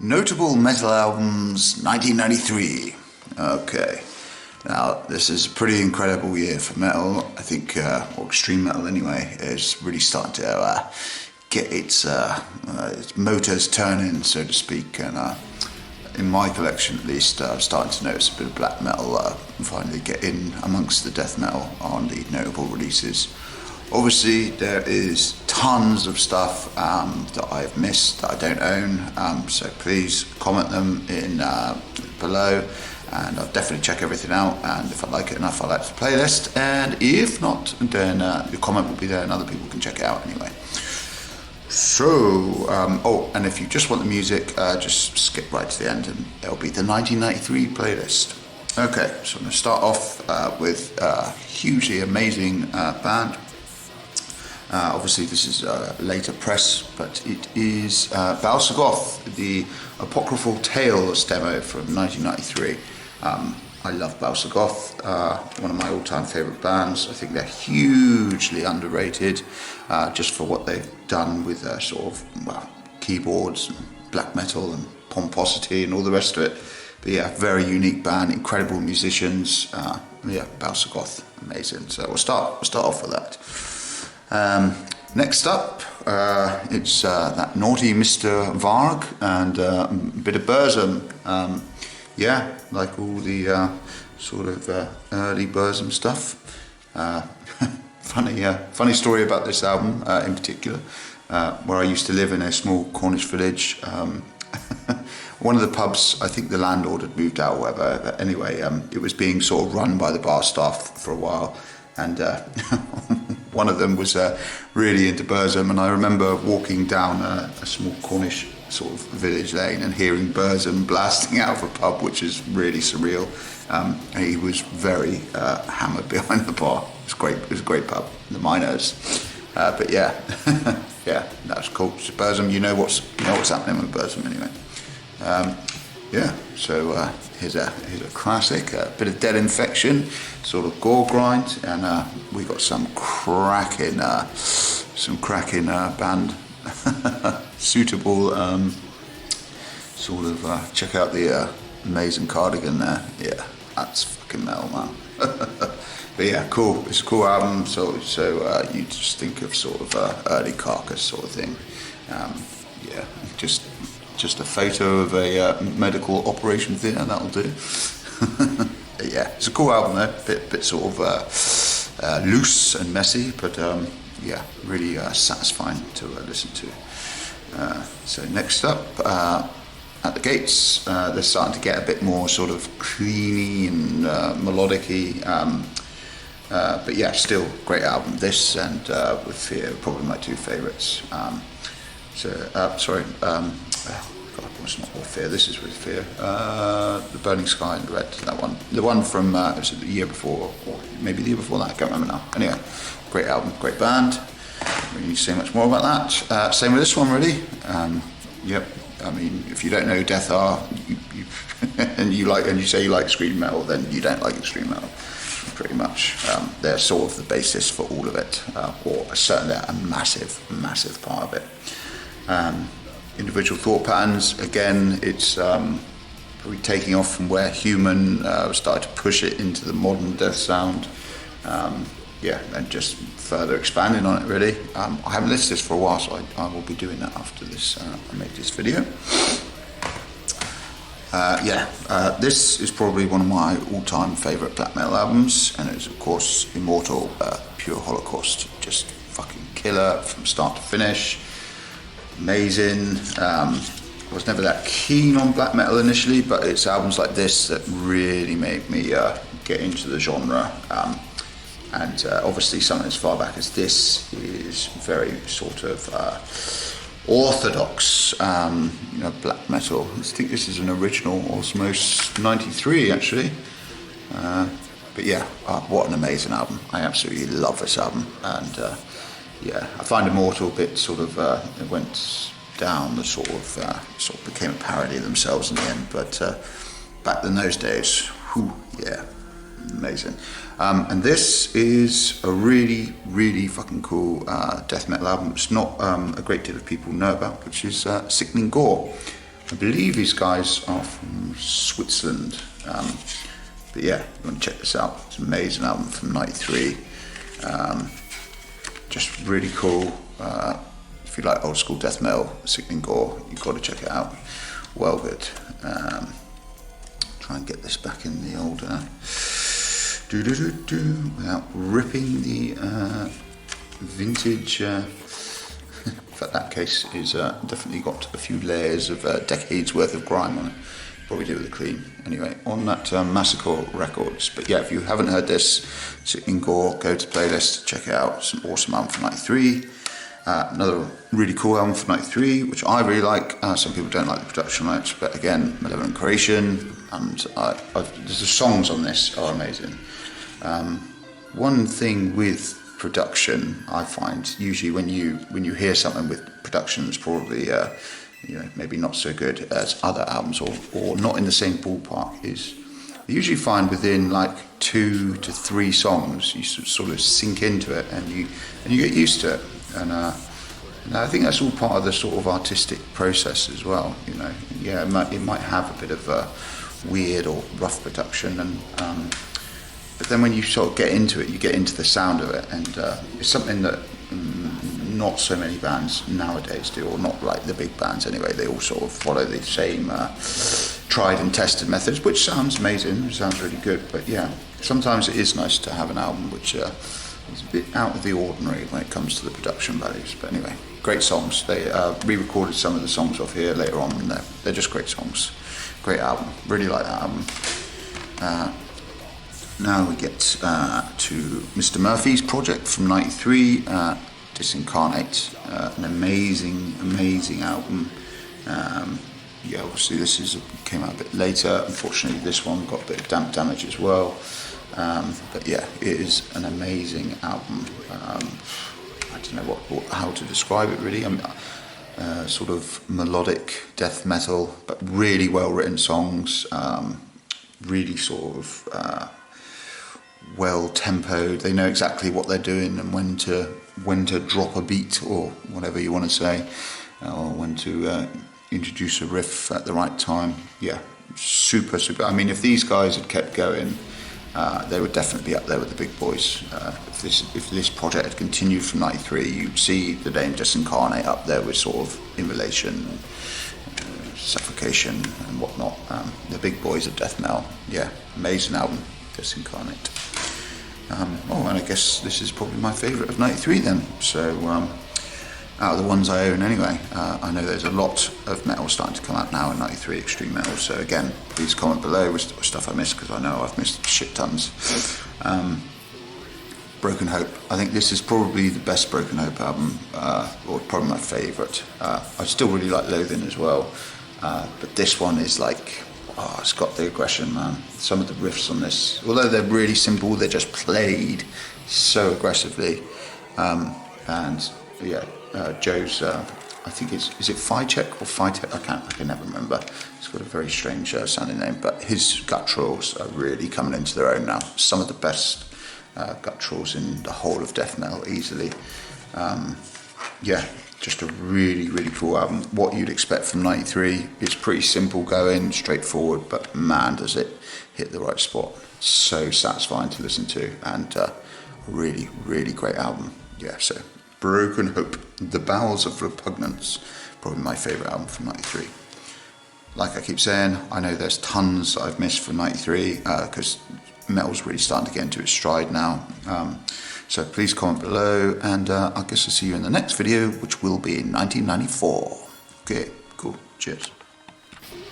Notable metal albums 1993. Okay, now this is a pretty incredible year for metal. I think, or extreme metal anyway, is really starting to get its motors turning, so to speak. And in my collection, at least, I'm starting to notice a bit of black metal finally get in amongst the death metal on the notable releases. Obviously, there is tons of stuff that I've missed that I don't own, so please comment them in below, and I'll definitely check everything out. And if I like it enough, I'll add to the playlist. And if not, then the comment will be there, and other people can check it out anyway. So, oh, and if you just want the music, just skip right to the end, and there'll be the 1993 playlist. Okay, so I'm going to start off with a hugely amazing band. Obviously this is later press, but it is Balsagoth, the Apocryphal Tales demo from 1993. I love Balsagoth, one of my all-time favourite bands. I think they're hugely underrated, just for what they've done with sort of, well, keyboards and black metal and pomposity and all the rest of it. But yeah, very unique band, incredible musicians. Yeah, Balsagoth, amazing. So we'll start off with that. Next up, it's that naughty Mr. Varg and a bit of Burzum. Yeah, like all the sort of early Burzum stuff. Funny story about this album in particular, where I used to live in a small Cornish village. One of the pubs, I think the landlord had moved out or whatever, but anyway, it was being sort of run by the bar staff for a while, and one of them was really into Burzum, and I remember walking down a small Cornish sort of village lane and hearing Burzum blasting out of a pub, which is really surreal. He was very hammered behind the bar. It was great. It was a great pub, the Miners. But yeah, yeah, that's cool. So Burzum, you know what's happening with Burzum anyway. Yeah, so here's a classic, a bit of Dead Infection, sort of gore grind, and we got some cracking band suitable. Sort of check out the amazing Cardigan there. Yeah, that's fucking metal, man. But yeah, cool. It's a cool album. So you just think of sort of early Carcass sort of thing. Yeah, just a photo of a medical operation theatre, that'll do. Yeah, it's a cool album though, bit sort of loose and messy, but yeah, really satisfying to listen to. So next up, at the gates, they're starting to get a bit more sort of cleany and melodic-y, but yeah, still great album. This and With Fear, probably my two favourites. God, it's not With Fear, this is With Fear. The Burning Sky and Red, that one. The one from, was it the year before, or maybe the year before that, I can't remember now. Anyway, great album, great band. We don't need to say much more about that. Same with this one, really. Yep, I mean, if you don't know who Death are, and you say you like extreme metal, then you don't like extreme metal. Pretty much, they're sort of the basis for all of it, or certainly a massive part of it. Individual thought patterns, again, it's probably taking off from where Human started to push it into the modern death sound. Yeah, and just further expanding on it, really. I haven't listened to this for a while, so I will be doing that after this. I make this video. Yeah, this is probably one of my all-time favourite black metal albums, and it's of course Immortal, Pure Holocaust. Just fucking killer from start to finish. Amazing. I was never that keen on black metal initially, but it's albums like this that really made me get into the genre. And obviously something as far back as this is very sort of orthodox, black metal. I think this is an original Osmos 93 actually. But yeah, what an amazing album. I absolutely love this album. And yeah, I find Immortal a bit sort of, it went down the sort of became a parody of themselves in the end. But back in those days, whew, yeah, amazing. And this is a really fucking cool death metal album. It's not a great deal of people know about, which is Sickening Gore. I believe these guys are from Switzerland. But yeah, you want to check this out. It's an amazing album from '93. Just really cool. If you like old school death metal, Sickening Gore, you've got to check it out. Well good. Try and get this back in the old without ripping the vintage. In fact, that case is definitely got a few layers of decades worth of grime on it. Probably do with a clean. Anyway, on that Massacre Records. But yeah, if you haven't heard this, Sickening Gore, go to the playlist, check it out. It's an awesome album from '93. Another really cool album from '93, which I really like. Some people don't like the production notes, but again, Malevolent Creation, and the songs on this are amazing. One thing with production, I find usually when you hear something with production that's probably maybe not so good as other albums or not in the same ballpark, is you usually find within like 2 to 3 songs you sort of sink into it and you get used to it. And I think that's all part of the sort of artistic process as well. It might have a bit of a weird or rough production, but then when you sort of get into it, you get into the sound of it, and it's something that not so many bands nowadays do, or not like the big bands anyway. They all sort of follow the same tried and tested methods, which sounds amazing, sounds really good. But yeah, sometimes it is nice to have an album which is a bit out of the ordinary when it comes to the production values. But anyway, great songs. They re-recorded some of the songs off here later on, and they're just great songs. Great album. Really like that album. Now we get to Mr. Murphy's project from '93, Disincarnate. An amazing album. Obviously this came out a bit later. Unfortunately, this one got a bit of damp damage as well. But yeah, it is an amazing album. I don't know how to describe it really. Sort of melodic death metal, but really well written songs. Really sort of well tempoed. They know exactly what they're doing and when to drop a beat or whatever you want to say, or when to introduce a riff at the right time. Yeah, super. I mean, if these guys had kept going, they would definitely be up there with the big boys. If this project had continued from '93, you'd see the name Disincarnate up there with sort of Immolation, Suffocation and whatnot. The big boys of death metal. Yeah, amazing album, Disincarnate. And I guess this is probably my favourite of '93 then. So out of the ones I own anyway. I know there's a lot of metal starting to come out now in '93, extreme metal. So again, please comment below with stuff I missed, because I know I've missed shit tons. Broken Hope. I think this is probably the best Broken Hope album, or probably my favourite. I still really like Loathing as well, but this one is like, it's got the aggression, man. Some of the riffs on this, although they're really simple, they're just played so aggressively. And yeah, Joe's, I think is it Ficheck or Fitek? I can never remember. It's got a very strange sounding name, but his gutturals are really coming into their own now. Some of the best gutturals in the whole of death metal, easily. Yeah, just a really cool album. What you'd expect from '93. It's pretty simple going, straightforward, but man, does it hit the right spot. It's so satisfying to listen to, and really great album. Yeah, so Broken Hope, The Bowels of Repugnance, probably my favourite album from '93. Like I keep saying, I know there's tons I've missed from '93, because metal's really starting to get into its stride now. So please comment below, and I guess I'll see you in the next video, which will be in 1994. Okay, cool, cheers.